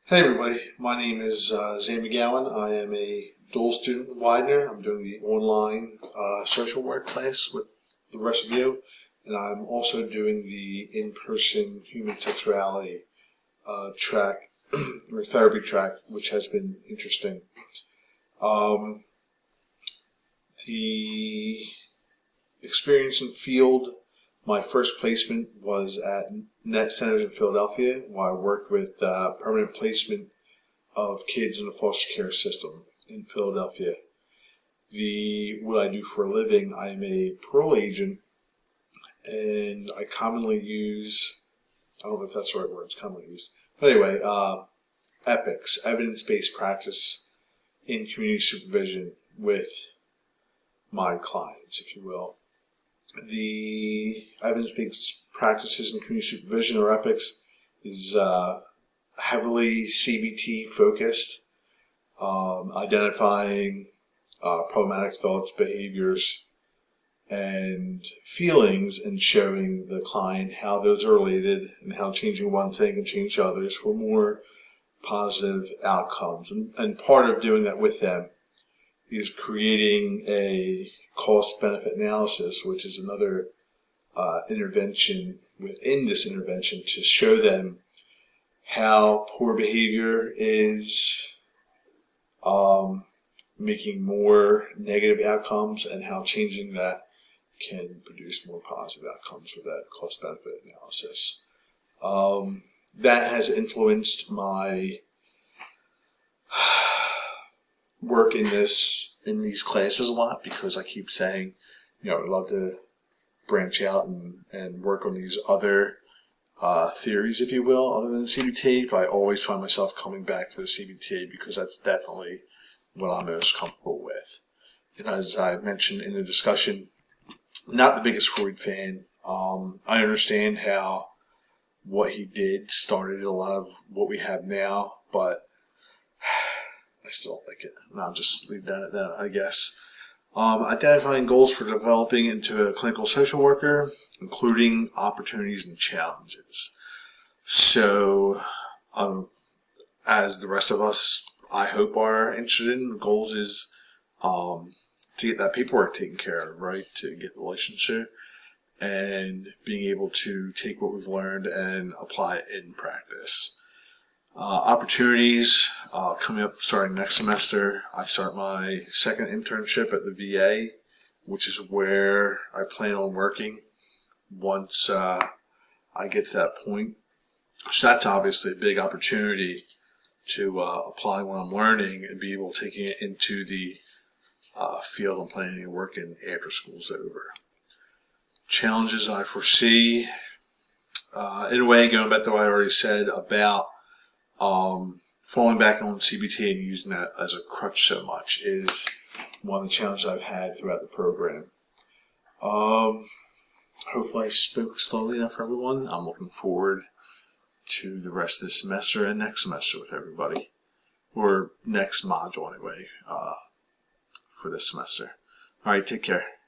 Hey everybody, my name is Zane McGowan. I am a dual student in Widener. I'm doing the online social work class with the rest of you, and I'm also doing the in-person human sexuality track, or therapy track, which has been interesting. The experience in field, my first placement was at Net Centers in Philadelphia, where I worked with permanent placement of kids in the foster care system in Philadelphia. What I do for a living, I am a parole agent, and I commonly use, I don't know if that's the right word, it's commonly used, but anyway, EPICS, evidence-based practice in community supervision with my clients, if you will. The evidence-based practices in community supervision, or EPICS, is heavily CBT focused, identifying problematic thoughts, behaviors, and feelings, and showing the client how those are related and how changing one thing can change others for more positive outcomes. And part of doing that with them is creating a cost-benefit analysis, which is another intervention within this intervention to show them how poor behavior is making more negative outcomes and how changing that can produce more positive outcomes with that cost-benefit analysis. That has influenced my work in these classes a lot, because I keep saying, I'd love to branch out and work on these other theories, if you will, other than CBT, but I always find myself coming back to the CBT because that's definitely what I'm most comfortable with. And as I mentioned in the discussion, I'm not the biggest Freud fan. I understand how what he did started a lot of what we have now, but I still don't like it. And I'll just leave that at that, I guess. Identifying goals for developing into a clinical social worker, including opportunities and challenges. So, as the rest of us, I hope, are interested in, goals is to get that paperwork taken care of, right? To get the licensure and being able to take what we've learned and apply it in practice. Opportunities coming up starting next semester. I start my second internship at the VA, which is where I plan on working once I get to that point. So that's obviously a big opportunity to apply what I'm learning and be able to take it into the field I'm planning to work in after school's over. Challenges I foresee, in a way, going back to what I already said about falling back on CBT and using that as a crutch so much, is one of the challenges I've had throughout the program. Hopefully I spoke slowly enough for everyone. I'm looking forward to the rest of this semester and next semester with everybody, or next module anyway, for this semester. All right, take care.